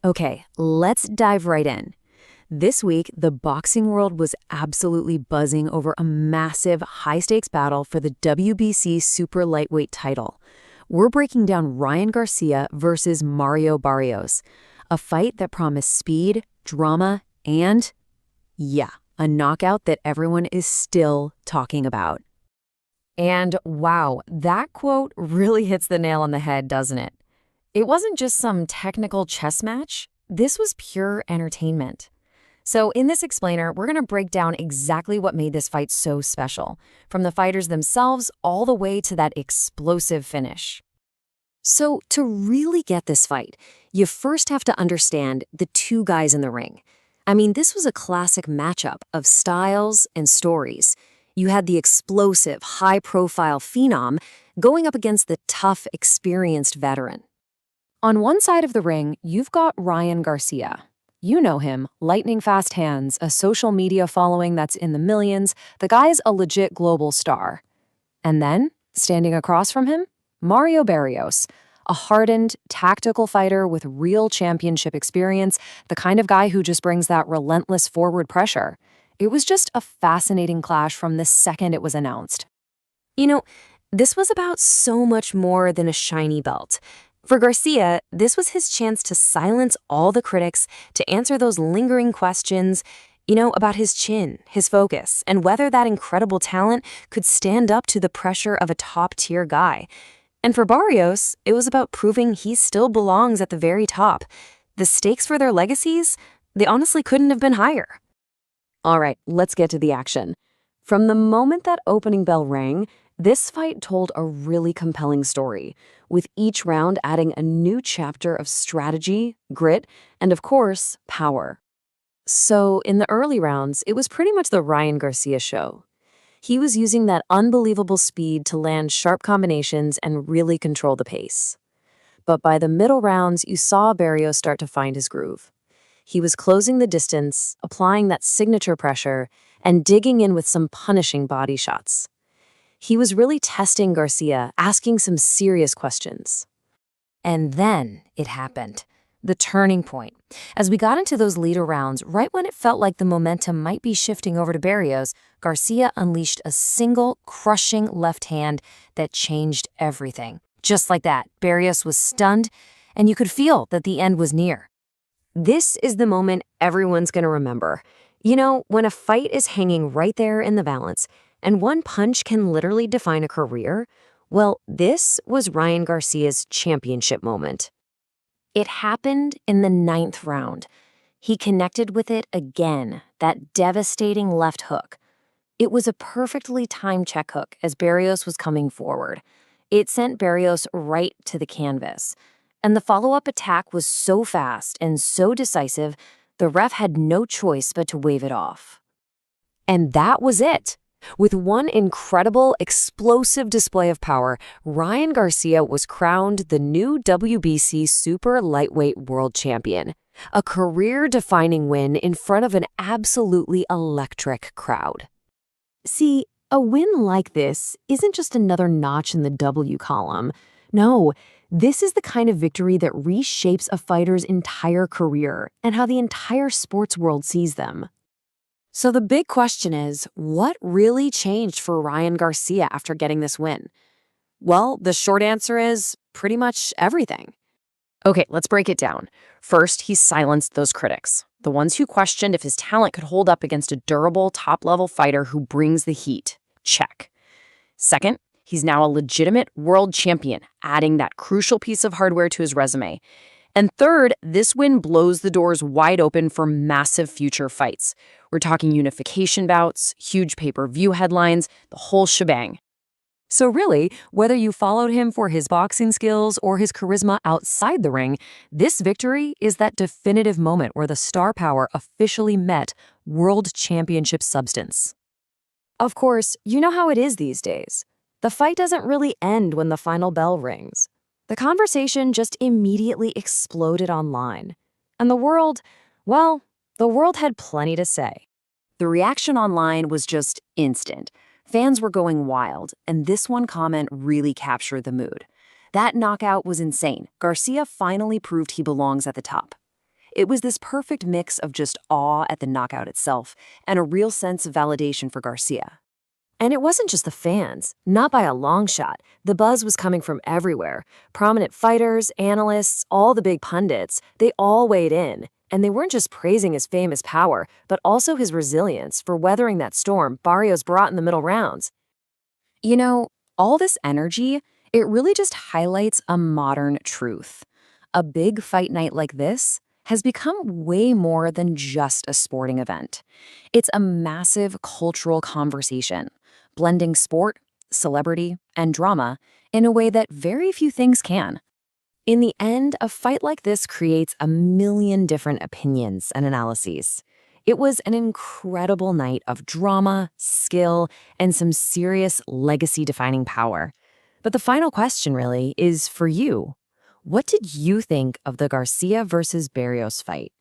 Okay, let's dive right in. This week, the boxing world was absolutely buzzing over a massive, high-stakes battle for the WBC super lightweight title. We're breaking down Ryan Garcia versus Mario Barrios, a fight that promised speed, drama, and, yeah, a knockout that everyone is still talking about. And wow, that quote really hits the nail on the head, doesn't it? It wasn't just some technical chess match. This was pure entertainment. So in this explainer, we're going to break down exactly what made this fight so special, from the fighters themselves all the way to that explosive finish. So to really get this fight, you first have to understand the two guys in the ring. I mean, this was a classic matchup of styles and stories. You had the explosive, high-profile phenom going up against the tough, experienced veteran. On one side of the ring, you've got Ryan Garcia. You know him, lightning-fast hands, a social media following that's in the millions. The guy's a legit global star. And then, standing across from him, Mario Barrios, a hardened, tactical fighter with real championship experience, the kind of guy who just brings that relentless forward pressure. It was just a fascinating clash from the second it was announced. You know, this was about so much more than a shiny belt. For Garcia, this was his chance to silence all the critics, to answer those lingering questions, about his chin, his focus, and whether that incredible talent could stand up to the pressure of a top-tier guy. And for Barrios, it was about proving he still belongs at the very top. The stakes for their legacies, they honestly couldn't have been higher. All right, let's get to the action. From the moment that opening bell rang, this fight told a really compelling story, with each round adding a new chapter of strategy, grit, and of course, power. So in the early rounds, it was pretty much the Ryan Garcia show. He was using that unbelievable speed to land sharp combinations and really control the pace. But by the middle rounds, you saw Barrios start to find his groove. He was closing the distance, applying that signature pressure, and digging in with some punishing body shots. He was really testing Garcia, asking some serious questions. And then it happened. The turning point. As we got into those leader rounds, right when it felt like the momentum might be shifting over to Barrios, Garcia unleashed a single, crushing left hand that changed everything. Just like that, Barrios was stunned, and you could feel that the end was near. This is the moment everyone's going to remember. When a fight is hanging right there in the balance, and one punch can literally define a career, well, this was Ryan Garcia's championship moment. It happened in the 9th round. He connected with it again, that devastating left hook. It was a perfectly timed check hook as Barrios was coming forward. It sent Barrios right to the canvas. And the follow-up attack was so fast and so decisive, the ref had no choice but to wave it off. And that was it. With one incredible, explosive display of power, Ryan Garcia was crowned the new WBC Super Lightweight World Champion, a career-defining win in front of an absolutely electric crowd. See, a win like this isn't just another notch in the W column. No, this is the kind of victory that reshapes a fighter's entire career and how the entire sports world sees them. So the big question is, what really changed for Ryan Garcia after getting this win? Well, the short answer is pretty much everything. Okay, let's break it down. First, he silenced those critics, the ones who questioned if his talent could hold up against a durable, top-level fighter who brings the heat. Check. Second, he's now a legitimate world champion, adding that crucial piece of hardware to his resume. And third, this win blows the doors wide open for massive future fights. We're talking unification bouts, huge pay-per-view headlines, the whole shebang. So really, whether you followed him for his boxing skills or his charisma outside the ring, this victory is that definitive moment where the star power officially met world championship substance. Of course, you know how it is these days. The fight doesn't really end when the final bell rings. The conversation just immediately exploded online. And the world had plenty to say. The reaction online was just instant. Fans were going wild, and this one comment really captured the mood. That knockout was insane. Garcia finally proved he belongs at the top. It was this perfect mix of just awe at the knockout itself and a real sense of validation for Garcia. And it wasn't just the fans, not by a long shot. The buzz was coming from everywhere. Prominent fighters, analysts, all the big pundits, they all weighed in. And they weren't just praising his famous power, but also his resilience for weathering that storm Barrios brought in the middle rounds. You know, all this energy, it really just highlights a modern truth. A big fight night like this has become way more than just a sporting event. It's a massive cultural conversation, blending sport, celebrity, and drama in a way that very few things can. In the end, a fight like this creates a million different opinions and analyses. It was an incredible night of drama, skill, and some serious legacy-defining power. But the final question really is for you. What did you think of the Garcia versus Barrios fight?